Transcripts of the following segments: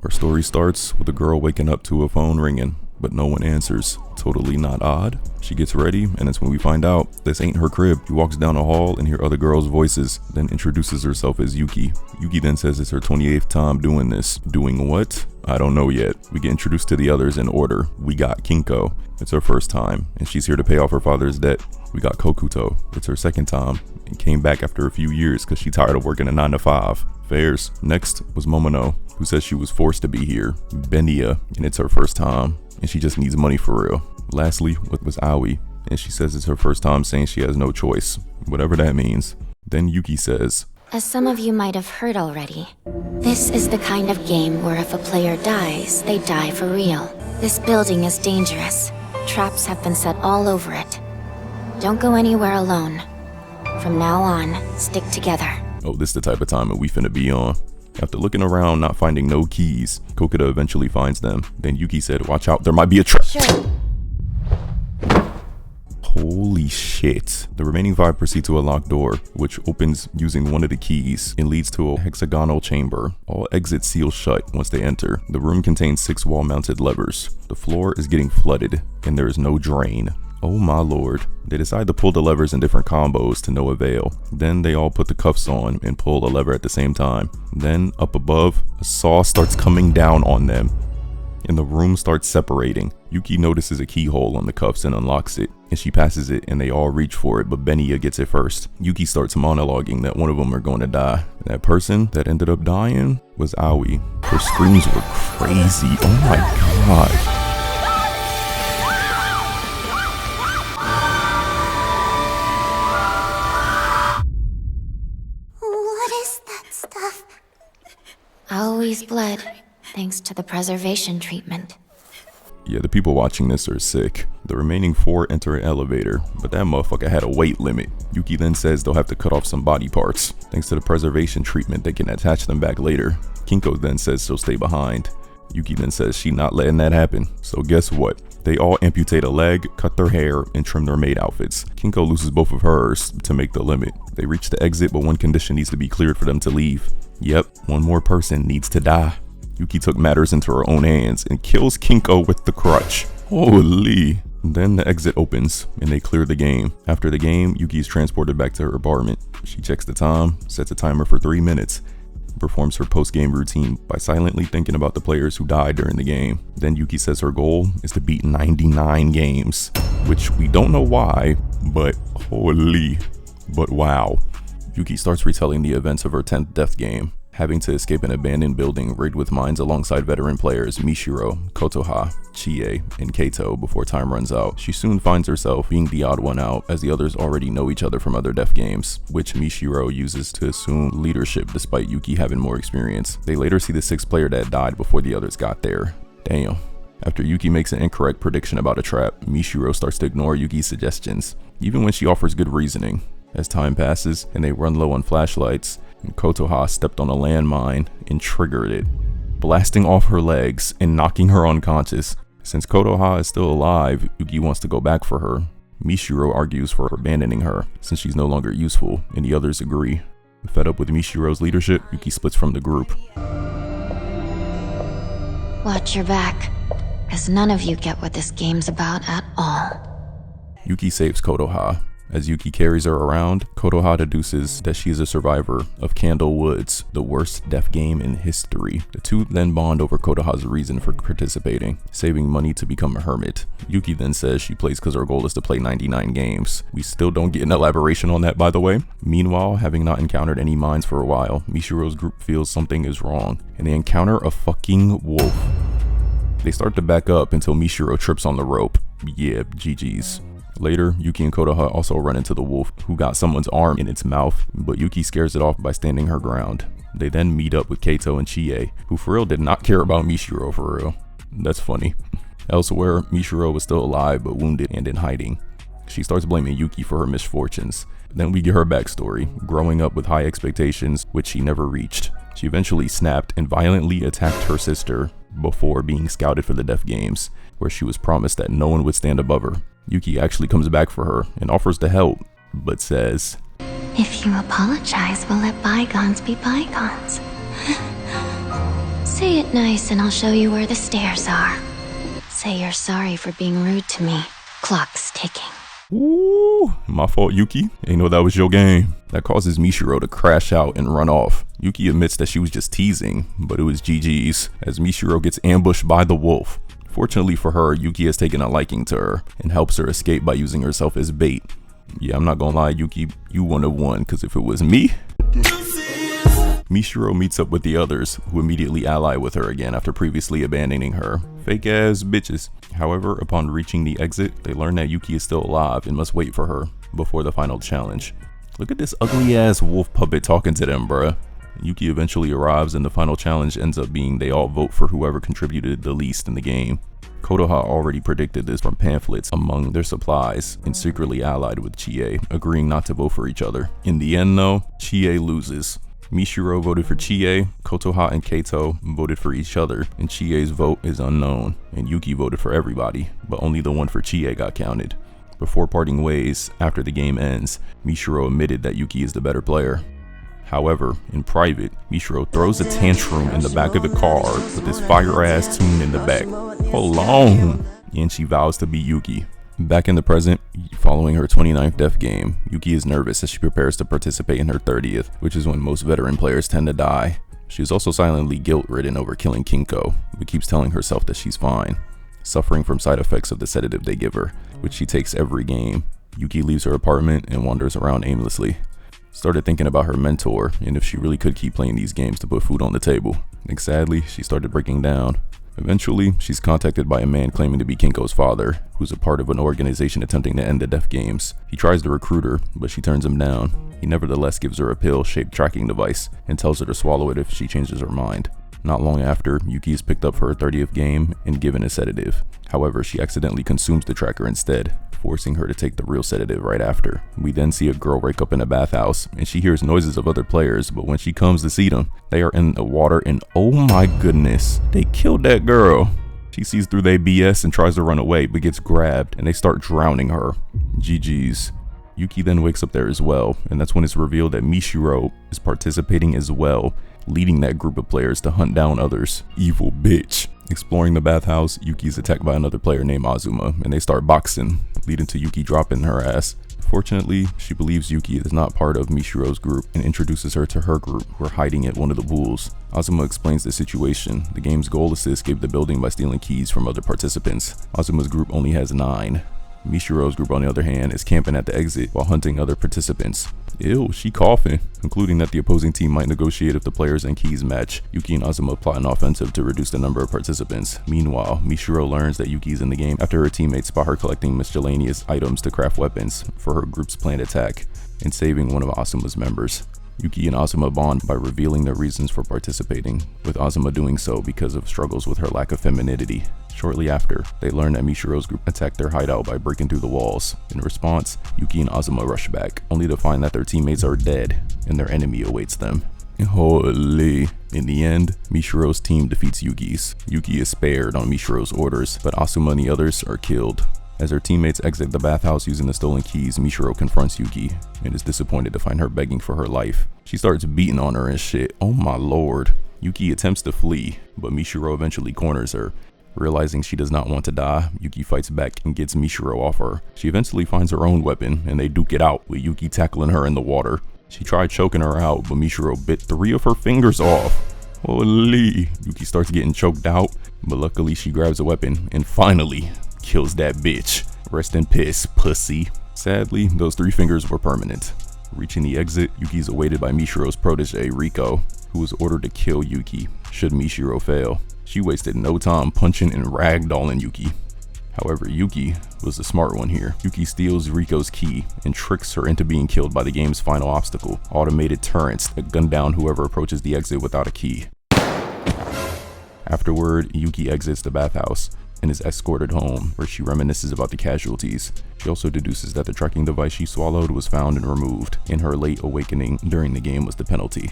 Our story starts with a girl waking up to a phone ringing, but no one answers. Totally not odd. She gets ready, and it's when we find out this ain't her crib. She walks down a hall and hear other girls' voices, then introduces herself as Yuki. Yuki then says it's her 28th time doing this. Doing what? I don't know yet. We get introduced to the others in order. We got Kinko. It's her first time, and she's here to pay off her father's debt. We got Kokuto. It's her second time, and came back after a few years because she's tired of working a 9 to 5. Fairs. Next was Momono, who says she was forced to be here. Benia, and it's her first time, and she just needs money for real. Lastly, was Aoi, and she says it's her first time saying she has no choice, whatever that means. Then Yuki says, as some of you might have heard already, this is the kind of game where if a player dies, they die for real. This building is dangerous. Traps have been set all over it. Don't go anywhere alone. From now on, stick together. Oh, this the type of time that we finna be on. After looking around, not finding no keys, Kokuto eventually finds them. Then Yuki said, watch out, there might be a trap. Sure. Holy shit. The remaining 5 proceed to a locked door, which opens using one of the keys and leads to a hexagonal chamber. All exits seal shut once they enter. The room contains 6 wall-mounted levers. The floor is getting flooded, and there is no drain. Oh my lord. They decide to pull the levers in different combos to no avail. Then they all put the cuffs on and pull a lever at the same time. Then, up above, a saw starts coming down on them, and the room starts separating. Yuki notices a keyhole on the cuffs and unlocks it, and she passes it and they all reach for it, but Benia gets it first. Yuki starts monologuing that one of them are going to die. That person that ended up dying was Aoi. Her screams were crazy. Oh my god. Aoi's bled, thanks to the preservation treatment. Yeah, the people watching this are sick. The remaining 4 enter an elevator, but that motherfucker had a weight limit. Yuki then says they'll have to cut off some body parts. Thanks to the preservation treatment, they can attach them back later. Kinko then says she'll stay behind. Yuki then says she not letting that happen. So guess what? They all amputate a leg, cut their hair, and trim their maid outfits. Kinko loses both of hers to make the limit. They reach the exit, but one condition needs to be cleared for them to leave. Yep, one more person needs to die. Yuki took matters into her own hands and kills Kinko with the crutch. Holy. Then the exit opens and they clear the game. After the game, Yuki is transported back to her apartment. She checks the time, sets a timer for 3 minutes, and performs her post-game routine by silently thinking about the players who died during the game. Then Yuki says her goal is to beat 99 games, which we don't know why, but holy. But wow. Yuki starts retelling the events of her 10th death game, having to escape an abandoned building rigged with mines alongside veteran players Mishiro, Kotoha, Chie, and Kaito before time runs out. She soon finds herself being the odd one out, as the others already know each other from other death games, which Mishiro uses to assume leadership despite Yuki having more experience. They later see the 6th player that died before the others got there. Damn. After Yuki makes an incorrect prediction about a trap, Mishiro starts to ignore Yuki's suggestions, even when she offers good reasoning. As time passes and they run low on flashlights, Kotoha stepped on a landmine and triggered it, blasting off her legs and knocking her unconscious. Since Kotoha is still alive, Yuki wants to go back for her. Mishiro argues for abandoning her since she's no longer useful, and the others agree. Fed up with Mishiro's leadership, Yuki splits from the group. Watch your back, because none of you get what this game's about at all. Yuki saves Kotoha. As Yuki carries her around, Kotoha deduces that she is a survivor of Candle Woods, the worst death game in history. The two then bond over Kotoha's reason for participating, saving money to become a hermit. Yuki then says she plays because her goal is to play 99 games. We still don't get an elaboration on that, by the way. Meanwhile, having not encountered any mines for a while, Mishiro's group feels something is wrong, and they encounter a fucking wolf. They start to back up until Mishiro trips on the rope. Yeah, GG's. Later, Yuki and Kotoha also run into the wolf, who got someone's arm in its mouth, but Yuki scares it off by standing her ground. They then meet up with Kaito and Chie, who for real did not care about Mishiro for real. That's funny. Elsewhere, Mishiro was still alive but wounded and in hiding. She starts blaming Yuki for her misfortunes. Then we get her backstory, growing up with high expectations, which she never reached. She eventually snapped and violently attacked her sister before being scouted for the Death Games, where she was promised that no one would stand above her. Yuki actually comes back for her and offers to help, but says, "If you apologize, we'll let bygones be bygones." Say it nice and I'll show you where the stairs are. Say you're sorry for being rude to me. Clock's ticking. Ooh, my fault, Yuki. Ain't know that was your game. That causes Mishiro to crash out and run off. Yuki admits that she was just teasing, but it was GG's, as Mishiro gets ambushed by the wolf. Fortunately for her, Yuki has taken a liking to her and helps her escape by using herself as bait. Yeah, I'm not gonna lie, Yuki, you wouldn't have won, because if it was me... Mishiro meets up with the others, who immediately ally with her again after previously abandoning her. Fake ass bitches. However, upon reaching the exit, they learn that Yuki is still alive and must wait for her before the final challenge. Look at this ugly ass wolf puppet talking to them, bruh. Yuki eventually arrives and the final challenge ends up being they all vote for whoever contributed the least in the game. Kotoha already predicted this from pamphlets among their supplies and secretly allied with Chie, agreeing not to vote for each other. In the end though, Chie loses. Mishiro voted for Chie, Kotoha and Kaito voted for each other, and Chie's vote is unknown, and Yuki voted for everybody, but only the one for Chie got counted. Before parting ways, after the game ends, Mishiro admitted that Yuki is the better player. However, in private, Mishiro throws a tantrum in the back of the car with his fire-ass tune in the back. Hold on! And she vows to be Yuki. Back in the present, following her 29th death game, Yuki is nervous as she prepares to participate in her 30th, which is when most veteran players tend to die. She is also silently guilt-ridden over killing Kinko, but keeps telling herself that she's fine, suffering from side effects of the sedative they give her, which she takes every game. Yuki leaves her apartment and wanders around aimlessly. Started thinking about her mentor and if she really could keep playing these games to put food on the table. And sadly, she started breaking down. Eventually, she's contacted by a man claiming to be Kinko's father, who's a part of an organization attempting to end the death games. He tries to recruit her, but she turns him down. He nevertheless gives her a pill-shaped tracking device and tells her to swallow it if she changes her mind. Not long after, Yuki is picked up for her 30th game and given a sedative. However, she accidentally consumes the tracker instead, forcing her to take the real sedative right after. We then see a girl wake up in a bathhouse, and she hears noises of other players, but when she comes to see them, they are in the water and oh my goodness, they killed that girl. She sees through their BS and tries to run away, but gets grabbed, and they start drowning her. GG's. Yuki then wakes up there as well, and that's when it's revealed that Mishiro is participating as well, leading that group of players to hunt down others. Evil bitch. Exploring the bathhouse, Yuki is attacked by another player named Azuma, and they start boxing, leading to Yuki dropping her ass. Fortunately, she believes Yuki is not part of Mishiro's group and introduces her to her group, who are hiding at one of the pools. Azuma explains the situation. The game's goal is to escape the building by stealing keys from other participants. Azuma's group only has 9. Mishiro's group, on the other hand, is camping at the exit while hunting other participants. Ew, she coughing. Concluding that the opposing team might negotiate if the players and keys match, Yuki and Azuma plot an offensive to reduce the number of participants. Meanwhile, Mishiro learns that Yuki is in the game after her teammates spot her collecting miscellaneous items to craft weapons for her group's planned attack and saving one of Azuma's members. Yuki and Azuma bond by revealing their reasons for participating, with Azuma doing so because of struggles with her lack of femininity. Shortly after, they learn that Mishiro's group attacked their hideout by breaking through the walls. In response, Yuki and Azuma rush back, only to find that their teammates are dead and their enemy awaits them. Holy. In the end, Mishiro's team defeats Yuki's. Yuki is spared on Mishiro's orders, but Azuma and the others are killed. As her teammates exit the bathhouse using the stolen keys, Mishiro confronts Yuki and is disappointed to find her begging for her life. She starts beating on her and shit. Oh my lord. Yuki attempts to flee, but Mishiro eventually corners her. Realizing she does not want to die, Yuki fights back and gets Mishiro off her. She eventually finds her own weapon and they duke it out, with Yuki tackling her in the water. She tried choking her out, but Mishiro bit 3 of her fingers off. Holy. Yuki starts getting choked out, but luckily she grabs a weapon and finally kills that bitch. Rest in piss, pussy. Sadly, those 3 fingers were permanent. Reaching the exit, Yuki's awaited by Mishiro's protege, Riko, who was ordered to kill Yuki should Mishiro fail. She wasted no time punching and ragdolling Yuki. However, Yuki was the smart one here. Yuki steals Riko's key and tricks her into being killed by the game's final obstacle, automated turrets that gun down whoever approaches the exit without a key. Afterward, Yuki exits the bathhouse and is escorted home, where she reminisces about the casualties. She also deduces that the tracking device she swallowed was found and removed, and her late awakening during the game was the penalty.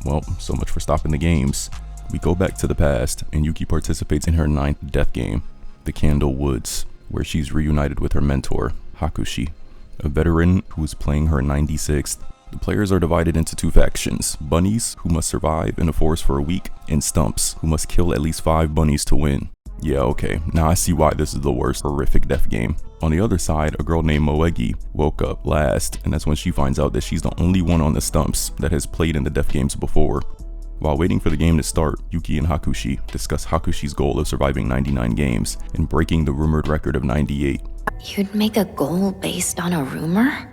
Well, so much for stopping the games. We go back to the past, and Yuki participates in her 9th death game, the Candle Woods, where she's reunited with her mentor, Hakushi, a veteran who is playing her 96th The players are divided into two factions: bunnies, who must survive in a forest for a week, and stumps, who must kill at least 5 bunnies to win. Yeah, okay, now I see why this is the worst horrific death game. On the other side, a girl named Moegi woke up last, and that's when she finds out that she's the only one on the stumps that has played in the death games before. While waiting for the game to start, Yuki and Hakushi discuss Hakushi's goal of surviving 99 games and breaking the rumored record of 98. You'd make a goal based on a rumor?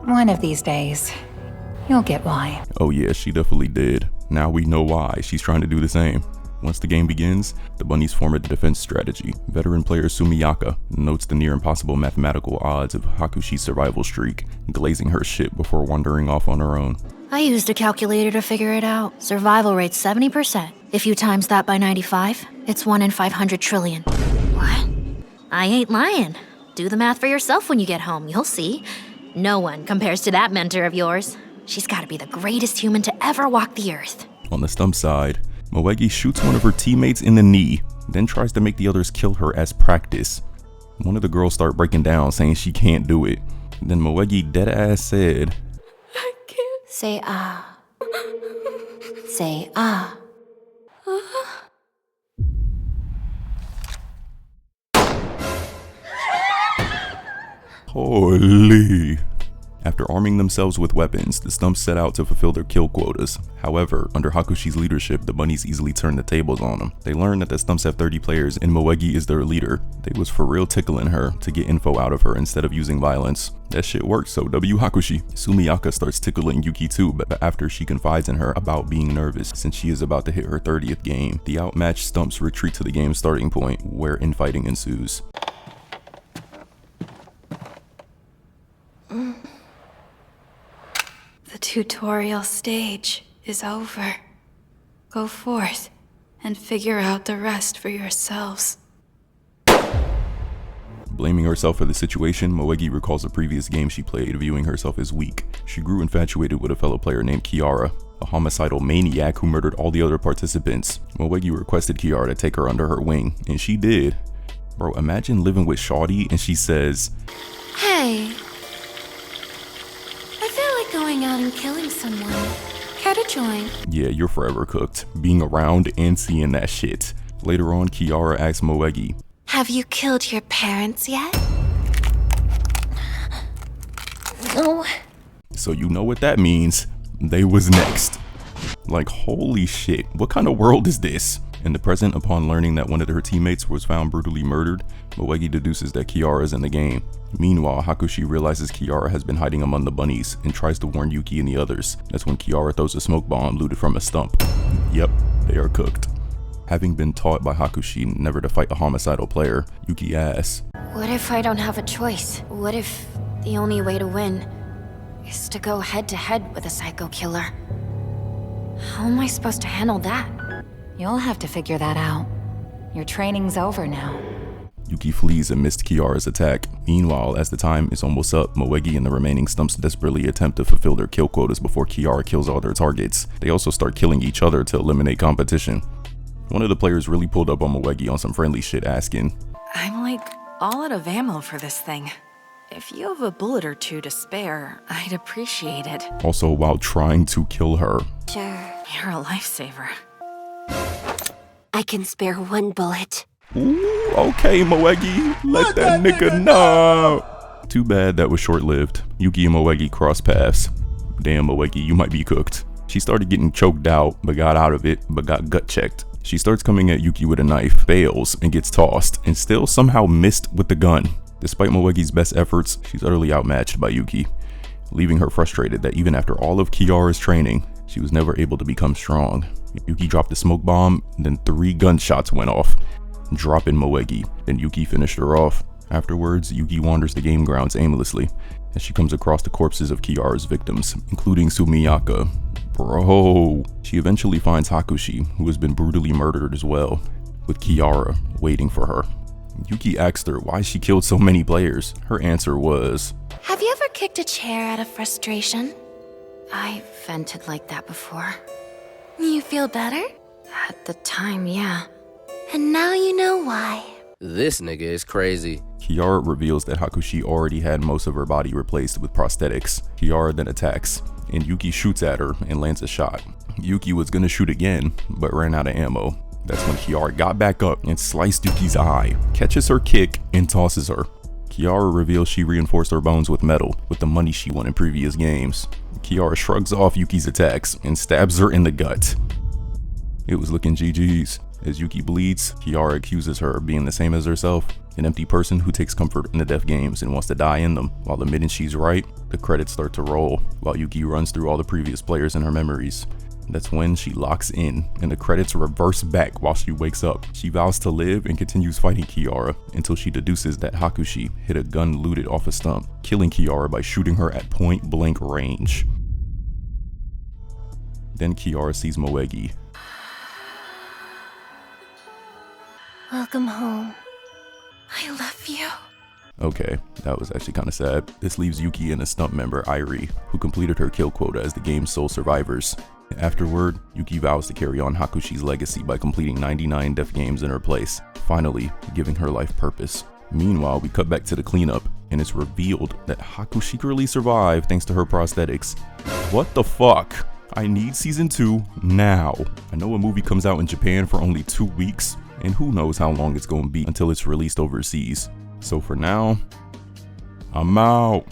One of these days, you'll get why. Oh yeah, she definitely did. Now we know why she's trying to do the same. Once the game begins, the bunnies form a defense strategy. Veteran player Sumiyaka notes the near impossible mathematical odds of Hakushi's survival streak, glazing her shit before wandering off on her own. I used a calculator to figure it out. Survival rate's 70%. If you times that by 95, it's 1 in 500 trillion. What? I ain't lying. Do the math for yourself when you get home, you'll see. No one compares to that mentor of yours. She's gotta be the greatest human to ever walk the earth. On the stump side, Moegi shoots one of her teammates in the knee, then tries to make the others kill her as practice. One of the girls start breaking down, saying she can't do it. Then Moegi deadass said, I can't. Say ah. Say ah. holy. After arming themselves with weapons, the stumps set out to fulfill their kill quotas. However, under Hakushi's leadership, the bunnies easily turned the tables on them. They learned that the stumps have 30 players and Moegi is their leader. They was for real tickling her to get info out of her instead of using violence. That shit worked, so W Hakushi. Sumiyaka starts tickling Yuki too, but after she confides in her about being nervous since she is about to hit her 30th game. The outmatched stumps retreat to the game's starting point, where infighting ensues. The tutorial stage is over. Go forth and figure out the rest for yourselves. Blaming herself for the situation, Moegi recalls a previous game she played, viewing herself as weak. She grew infatuated with a fellow player named Kiara, a homicidal maniac who murdered all the other participants. Moegi requested Kiara to take her under her wing, and she did. Bro, imagine living with Shawty and she says, Hey. I feel like going out and killing someone. Care to join? yeah, you're forever cooked, being around and seeing that shit. Later on, Kiara asks Moegi, Have you killed your parents yet? No. so you know what that means. They was next. Like, holy shit, what kind of world is this? In the present, upon learning that one of her teammates was found brutally murdered, Moegi deduces that Kiara is in the game. Meanwhile, Hakushi realizes Kiara has been hiding among the bunnies and tries to warn Yuki and the others. That's when Kiara throws a smoke bomb looted from a stump. Yep, they are cooked. Having been taught by Hakushi never to fight a homicidal player, Yuki asks, What if I don't have a choice? What if the only way to win is to go head to head with a psycho killer? How am I supposed to handle that? You'll have to figure that out. Your training's over now. Yuki flees amidst Kiara's attack. Meanwhile, as the time is almost up, Moegi and the remaining stumps desperately attempt to fulfill their kill quotas before Kiara kills all their targets. They also start killing each other to eliminate competition. One of the players really pulled up on Moegi on some friendly shit, asking, I'm like all out of ammo for this thing. If you have a bullet or two to spare, I'd appreciate it. also while trying to kill her. Sure. You're a lifesaver. I can spare one bullet. Ooh, okay, Moegi, let that nigga know. Too bad that was short-lived. Yuki and Moegi cross paths. Damn, Moegi, you might be cooked. She started getting choked out, but got out of it, but got gut checked. She starts coming at Yuki with a knife, fails, and gets tossed, and still somehow missed with the gun. Despite Moegi's best efforts, she's utterly outmatched by Yuki, leaving her frustrated that even after all of Kiara's training, she was never able to become strong. Yuki dropped a smoke bomb, then 3 gunshots went off, dropping Moegi. Then Yuki finished her off. Afterwards, Yuki wanders the game grounds aimlessly as she comes across the corpses of Kiara's victims, including Sumiyaka. Bro. She eventually finds Hakushi, who has been brutally murdered as well, with Kiara waiting for her. Yuki asked her why she killed so many players. Her answer was, Have you ever kicked a chair out of frustration? I vented like that before. You feel better? At the time, yeah. And now you know why. This nigga is crazy. Kiara reveals that Hakushi already had most of her body replaced with prosthetics. Kiara then attacks, and Yuki shoots at her and lands a shot. Yuki was gonna shoot again, but ran out of ammo. That's when Kiara got back up and sliced Yuki's eye, catches her kick, and tosses her. Kiara reveals she reinforced her bones with metal with the money she won in previous games. Kiara shrugs off Yuki's attacks and stabs her in the gut. It was looking GG's. As Yuki bleeds, Kiara accuses her of being the same as herself, an empty person who takes comfort in the death games and wants to die in them. While admitting she's right, the credits start to roll, while Yuki runs through all the previous players in her memories. That's when she locks in, and the credits reverse back while she wakes up. She vows to live and continues fighting Kiara until she deduces that Hakushi hit a gun looted off a stump, killing Kiara by shooting her at point blank range. Then Kiara sees Moegi. Welcome home. I love you. Okay, that was actually kind of sad. This leaves Yuki and a stump member, Irie, who completed her kill quota as the game's sole survivors. Afterward, Yuki vows to carry on Hakushi's legacy by completing 99 death games in her place, finally giving her life purpose. Meanwhile, we cut back to the cleanup, and it's revealed that Haku secretly survived thanks to her prosthetics. What the fuck? I need season 2 now. I know a movie comes out in Japan for only 2 weeks, and who knows how long it's gonna be until it's released overseas. So for now, I'm out.